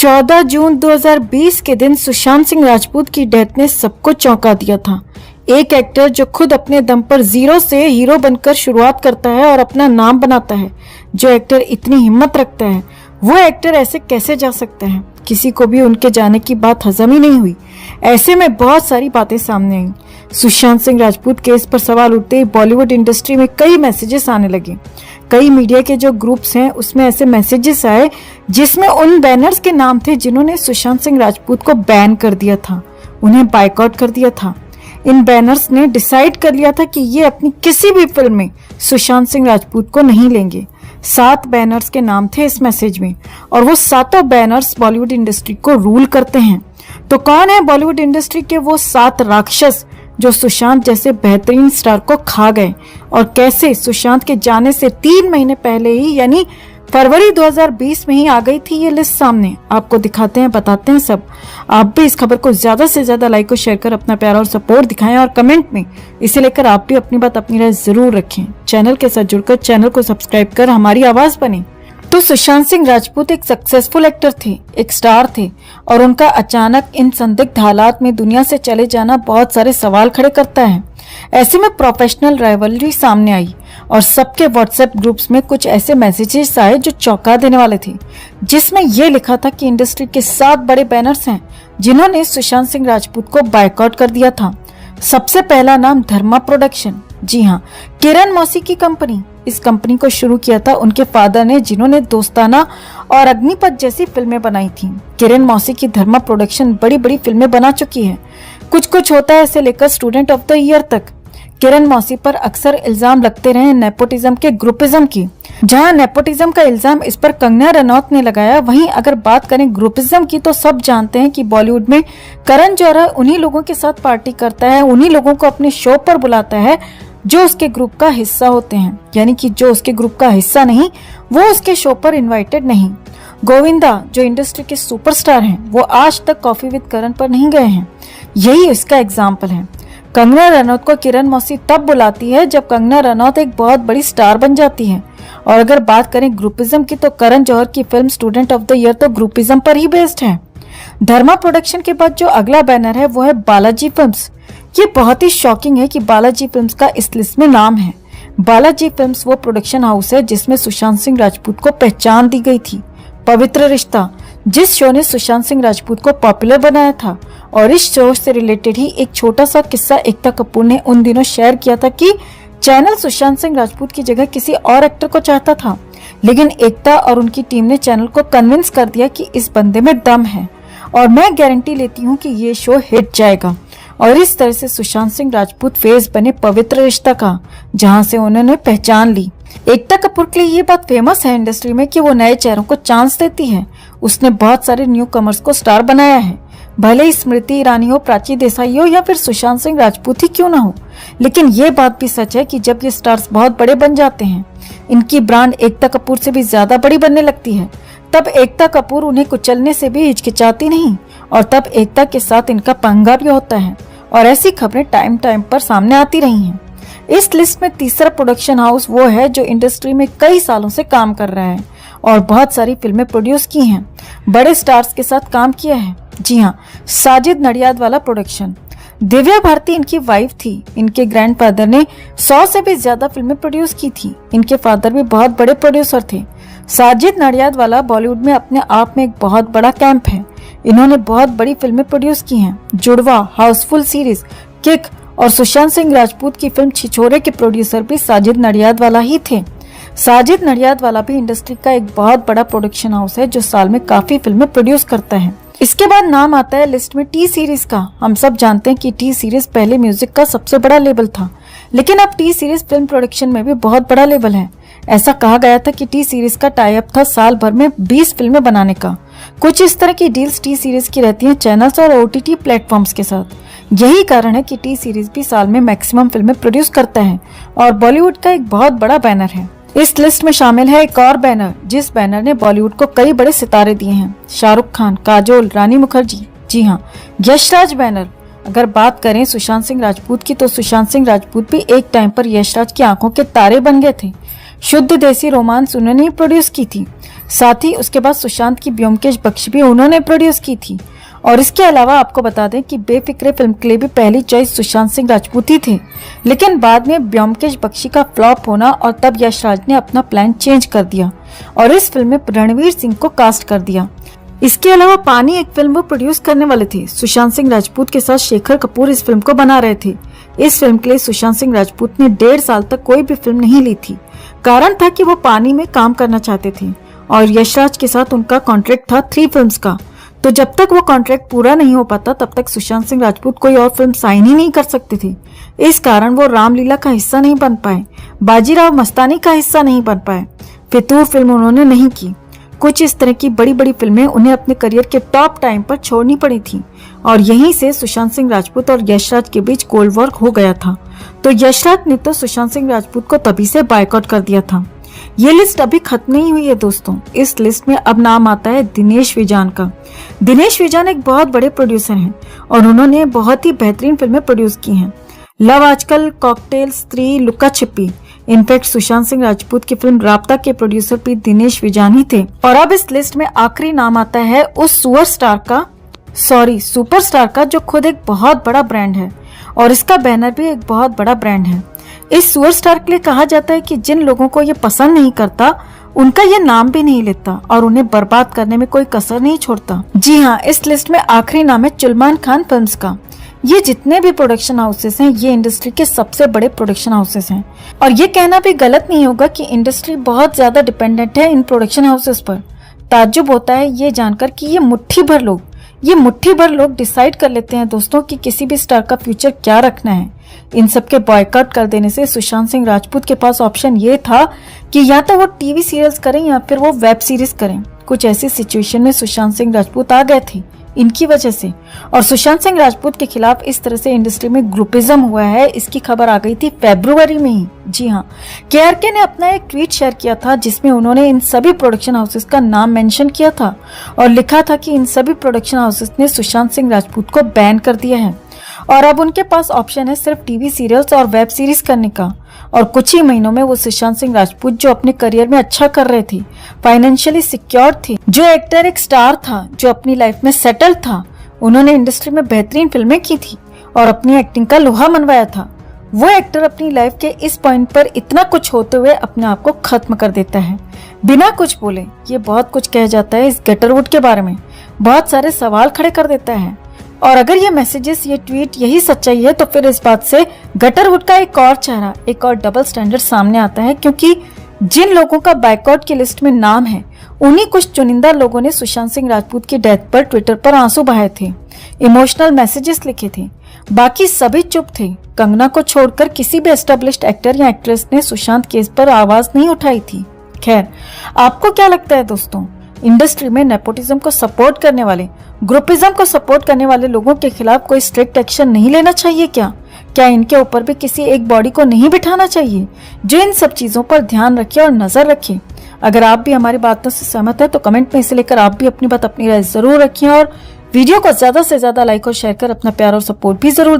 14 जून 2020 के दिन सुशांत सिंह राजपूत की डेथ ने सबको चौंका दिया था। एक एक्टर जो खुद अपने दम पर जीरो से हीरो बनकर शुरुआत करता है और अपना नाम बनाता है, जो एक्टर इतनी हिम्मत रखता है, वो एक्टर ऐसे कैसे जा सकता है? किसी को भी उनके जाने की बात हजम ही नहीं हुई। ऐसे में बहुत सारी बातें सामने आई। सुशांत सिंह राजपूत केस पर सवाल उठते ही बॉलीवुड इंडस्ट्री में कई मैसेजेस आने लगे। कई मीडिया के जो ग्रुप्स हैं उसमें ऐसे मैसेजेस आए जिसमें उन बैनर्स के नाम थे जिन्होंने सुशांत सिंह राजपूत को बैन कर दिया था, उन्हें बायकॉट कर दिया था। इन बैनर्स ने डिसाइड कर लिया था कि ये अपनी किसी भी फिल्म में सुशांत सिंह राजपूत को नहीं लेंगे। 7 बैनर्स के नाम थे इस मैसेज में और वो 7 बैनर्स बॉलीवुड इंडस्ट्री को रूल करते हैं। तो कौन है बॉलीवुड इंडस्ट्री के वो 7 राक्षस जो सुशांत जैसे बेहतरीन स्टार को खा गए, और कैसे सुशांत के जाने से 3 महीने पहले ही यानी फरवरी 2020 में ही आ गई थी ये लिस्ट सामने। आपको दिखाते हैं, बताते हैं सब। आप भी इस खबर को ज्यादा से ज्यादा लाइक और शेयर कर अपना प्यार और सपोर्ट दिखाएं और कमेंट में इसे लेकर आप भी अपनी बात, अपनी राय जरूर रखें। चैनल के साथ जुड़कर चैनल को सब्सक्राइब कर हमारी आवाज बने। तो सुशांत सिंह राजपूत एक सक्सेसफुल एक्टर थे, एक स्टार थे, और उनका अचानक इन संदिग्ध हालात में दुनिया से चले जाना बहुत सारे सवाल खड़े करता है। ऐसे में प्रोफेशनल राइवलरी सामने आई और सबके व्हाट्सएप ग्रुप्स में कुछ ऐसे मैसेजेस आए जो चौंका देने वाले थे, जिसमें यह लिखा था कि इंडस्ट्री के 7 बड़े बैनर्स हैं जिन्होंने सुशांत सिंह राजपूत को बायकॉट कर दिया था। सबसे पहला नाम धर्मा प्रोडक्शन। जी हाँ, किरण मौसी की कंपनी। इस कंपनी को शुरू किया था उनके फादर ने, जिन्होंने दोस्ताना और अग्निपथ जैसी फिल्में बनाई थी। किरण मौसी की धर्मा प्रोडक्शन बड़ी बड़ी फिल्में बना चुकी है। कुछ कुछ होता है से लेकर स्टूडेंट ऑफ द ईयर तक। किरण मौसी पर अक्सर इल्जाम लगते रहे नेपोटिज्म के, ग्रुपिज्म की। जहां नेपोटिज्म का इल्जाम इस पर कंगना रनौत ने लगाया, वहीं अगर बात करें ग्रुपिज्म की तो सब जानते हैं कि बॉलीवुड में करण जौहर उन्हीं लोगों के साथ पार्टी करता है, उन्हीं लोगों को अपने शो पर बुलाता है जो उसके ग्रुप का हिस्सा होते हैं, यानी कि जो उसके ग्रुप का हिस्सा नहीं वो उसके शो पर इनवाइटेड नहीं। गोविंदा जो इंडस्ट्री के सुपरस्टार हैं, वो आज तक कॉफी विद करण पर नहीं गए हैं। यही इसका एग्जाम्पल है। कंगना रनौत को किरण मौसी तब बुलाती है जब कंगना रनौत एक बहुत बड़ी स्टार बन जाती है। और अगर बात करें ग्रुपिज्म की तो करण जौहर की film student of the year तो ग्रुपिज्म पर ही बेस्ड है। धर्मा प्रोडक्शन के बाद जो अगला बैनर है वो है बालाजी फिल्म्स। ये बहुत ही शॉकिंग है कि बालाजी फिल्म्स का इस लिस्ट में नाम है। बालाजी फिल्म्स वो प्रोडक्शन हाउस है जिसमें सुशांत सिंह राजपूत को पहचान दी गई थी। पवित्र रिश्ता, जिस शो ने सुशांत सिंह राजपूत को पॉपुलर बनाया था, और इस शो से रिलेटेड ही एक छोटा सा किस्सा एकता कपूर ने उन दिनों शेयर किया था कि चैनल सुशांत सिंह राजपूत की जगह किसी और एक्टर को चाहता था, लेकिन एकता और उनकी टीम ने चैनल को कन्विंस कर दिया कि इस बंदे में दम है और मैं गारंटी लेती हूँ कि ये शो हिट जाएगा। और इस तरह से सुशांत सिंह राजपूत फेस बने पवित्र रिश्ता का, जहां से उन्होंने पहचान ली। एकता कपूर के लिए ये बात फेमस है इंडस्ट्री में कि वो नए चेहरों को चांस देती है। उसने बहुत सारे न्यू कमर्स को स्टार बनाया है, भले ही स्मृति ईरानी हो, प्राची देसाई हो या फिर सुशांत सिंह राजपूत ही क्यों ना हो। लेकिन ये बात भी सच है कि जब ये स्टार्स बहुत बड़े बन जाते हैं, इनकी ब्रांड एकता कपूर से भी ज्यादा बड़ी बनने लगती है, तब एकता कपूर उन्हें कुचलने से भी हिचकिचाती नहीं, और तब एकता के साथ इनका पंगा भी होता है। और ऐसी खबरें टाइम टाइम पर सामने आती रही हैं। इस लिस्ट में तीसरा प्रोडक्शन हाउस वो है जो इंडस्ट्री में कई सालों से काम कर रहा है और बहुत सारी फिल्में प्रोड्यूस की हैं, बड़े स्टार्स के साथ काम किया है। जी हाँ, साजिद नडियादवाला प्रोडक्शन। दिव्या भारती इनकी वाइफ थी। इनके ग्रैंडफादर ने 100 से भी ज्यादा फिल्में प्रोड्यूस की थी। इनके फादर भी बहुत बड़े प्रोड्यूसर थे। साजिद नडियादवाला बॉलीवुड में अपने आप में एक बहुत बड़ा कैंप है। इन्होंने बहुत बड़ी फिल्में प्रोड्यूस की हैं। जुड़वा, हाउसफुल सीरीज, किक और सुशांत सिंह राजपूत की फिल्म छिछोरे के प्रोड्यूसर भी साजिद नडियादवाला ही थे। साजिद नडियादवाला भी इंडस्ट्री का एक बहुत बड़ा प्रोडक्शन हाउस है जो साल में काफी फिल्में प्रोड्यूस करता है। इसके बाद नाम आता है लिस्ट में टी सीरीज का। हम सब जानते हैं कि टी सीरीज पहले म्यूजिक का सबसे बड़ा लेबल था, लेकिन अब टी सीरीज फिल्म प्रोडक्शन में भी बहुत बड़ा लेबल है। ऐसा कहा गया था कि टी सीरीज का टाई अप था साल भर में 20 फिल्में बनाने का। कुछ इस तरह की डील्स टी सीरीज की रहती हैं चैनल्स और ओटीटी प्लेटफॉर्म्स के साथ। यही कारण है कि टी सीरीज भी साल में मैक्सिमम फिल्में प्रोड्यूस करता है और बॉलीवुड का एक बहुत बड़ा बैनर है। इस लिस्ट में शामिल है एक और बैनर, जिस बैनर ने बॉलीवुड को कई बड़े सितारे दिए हैं। शाहरुख खान, काजोल, रानी मुखर्जी। जी हाँ, यशराज बैनर। अगर बात करें सुशांत सिंह राजपूत की तो सुशांत सिंह राजपूत भी एक टाइम पर यशराज की आंखों के तारे बन गए थे। शुद्ध देसी रोमांस उन्होंने ही प्रोड्यूस की थी। साथ ही उसके बाद सुशांत की ब्योमकेश बख्शी भी उन्होंने प्रोड्यूस की थी। और इसके अलावा आपको बता दें कि बेफिक्रे फिल्म के लिए भी पहली चॉइस सुशांत सिंह राजपूत ही थे, लेकिन बाद में ब्योमकेश बख्शी का फ्लॉप होना और तब यशराज ने अपना प्लान चेंज कर दिया और इस फिल्म में रणवीर सिंह को कास्ट कर दिया। इसके अलावा पानी एक फिल्म वो प्रोड्यूस करने वाले थे। सुशांत सिंह राजपूत के साथ शेखर कपूर इस फिल्म को बना रहे थे। इस फिल्म के लिए सुशांत सिंह राजपूत ने 1.5 साल तक कोई भी फिल्म नहीं ली थी। कारण था कि वो पानी में काम करना चाहते थे और यशराज के साथ उनका कॉन्ट्रैक्ट था 3 फिल्म्स का। तो जब तक वो कॉन्ट्रैक्ट पूरा नहीं हो पाता तब तक सुशांत सिंह राजपूत कोई और फिल्म साइन ही नहीं कर सकते थे। इस कारण वो रामलीला का हिस्सा नहीं बन पाए, बाजीराव मस्तानी का हिस्सा नहीं बन पाए, फितूर फिल्म उन्होंने नहीं की। कुछ इस तरह की बड़ी बड़ी फिल्में उन्हें अपने करियर के टॉप टाइम पर छोड़नी पड़ी थी और यहीं से सुशांत सिंह राजपूत और यशराज के बीच कोल्ड वॉर हो गया था। तो यशराज ने तो सुशांत सिंह राजपूत को तभी से बायकॉट कर दिया था। ये लिस्ट अभी खत्म नहीं हुई है दोस्तों। इस लिस्ट में अब नाम आता है दिनेश विजान का। दिनेश विजान एक बहुत बड़े प्रोड्यूसर हैं और उन्होंने बहुत ही बेहतरीन फिल्में प्रोड्यूस की हैं। लव आजकल, कॉकटेल, स्त्री, लुका छिपी। इनफैक्ट सुशांत सिंह राजपूत की फिल्म राब्ता के प्रोड्यूसर भी दिनेश विजान ही थे। और अब इस लिस्ट में आखिरी नाम आता है उस सुपरस्टार का जो खुद एक बहुत बड़ा ब्रांड है और इसका बैनर भी एक बहुत बड़ा ब्रांड है। इस सुपरस्टार के लिए कहा जाता है कि जिन लोगों को ये पसंद नहीं करता उनका ये नाम भी नहीं लेता और उन्हें बर्बाद करने में कोई कसर नहीं छोड़ता। जी हाँ, इस लिस्ट में आखिरी नाम है सलमान खान फिल्म्स का। ये जितने भी प्रोडक्शन हाउसेस हैं ये इंडस्ट्री के सबसे बड़े प्रोडक्शन हाउसेस हैं और ये कहना भी गलत नहीं होगा कि इंडस्ट्री बहुत ज्यादा डिपेंडेंट है इन प्रोडक्शन हाउसेस पर। ताज्जुब होता है ये जानकर कि ये मुट्ठी भर लोग डिसाइड कर लेते हैं दोस्तों कि किसी भी स्टार का फ्यूचर क्या रखना है। इन सब के बॉयकॉट कर देने से सुशांत सिंह राजपूत के पास ऑप्शन ये था कि या तो वो टीवी सीरियल्स करें या फिर वो वेब सीरीज करें। कुछ ऐसी सिचुएशन में सुशांत सिंह राजपूत आ गए थे इनकी वजह से और सुशांत सिंह राजपूत के खिलाफ इस तरह से इंडस्ट्री में ग्रुपिज्म हुआ है, इसकी खबर आ गई थी फरवरी में ही। जी हाँ, केआरके ने अपना एक ट्वीट शेयर किया था जिसमें उन्होंने इन सभी प्रोडक्शन हाउसेस का नाम मेंशन किया था और लिखा था कि इन सभी प्रोडक्शन हाउसेस ने सुशांत सिंह राजपूत को बैन कर दिया है और अब उनके पास ऑप्शन है सिर्फ टीवी सीरियल्स और वेब सीरीज करने का। और कुछ ही महीनों में वो सुशांत सिंह राजपूत जो अपने करियर में अच्छा कर रहे थे, फाइनेंशियली सिक्योर थे, जो एक्टर एक स्टार था, जो अपनी लाइफ में सेटल था, उन्होंने इंडस्ट्री में बेहतरीन फिल्में की थी और अपनी एक्टिंग का लोहा मनवाया था। वो एक्टर अपनी लाइफ के इस पॉइंट पर इतना कुछ होते हुए अपने आप को खत्म कर देता है बिना कुछ बोले। ये बहुत कुछ कह जाता है इस गटरवुड के बारे में, बहुत सारे सवाल खड़े कर देता है। और अगर ये मैसेजेस, ये ट्वीट यही सच्चाई है तो फिर इस बात से गटरवुड का एक और चेहरा, एक और डबल स्टैंडर्ड सामने आता है, क्योंकि जिन लोगों का बायकॉट की लिस्ट में नाम है उन्हीं कुछ चुनिंदा लोगों ने सुशांत सिंह राजपूत की डेथ पर ट्विटर पर आंसू बहाए थे, इमोशनल मैसेजेस लिखे थे, बाकी सभी चुप थे। कंगना को छोड़कर किसी भी एस्टेब्लिश्ड एक्टर या एक्ट्रेस ने सुशांत केस पर आवाज नहीं उठाई थी। खैर, आपको क्या लगता है दोस्तों, इंडस्ट्री में नेपोटिज्म को सपोर्ट करने वाले, ग्रुपिज्म को सपोर्ट करने वाले लोगों के खिलाफ कोई स्ट्रिक्ट एक्शन नहीं लेना चाहिए क्या? क्या इनके ऊपर भी किसी एक बॉडी को नहीं बिठाना चाहिए जो इन सब चीजों पर ध्यान रखे और नजर रखे? अगर आप भी हमारी बातों से सहमत है तो कमेंट में इसे लेकर आप भी अपनी राय जरूर रखिए और वीडियो को ज्यादा से ज्यादा लाइक और शेयर कर अपना प्यार और सपोर्ट भी जरूर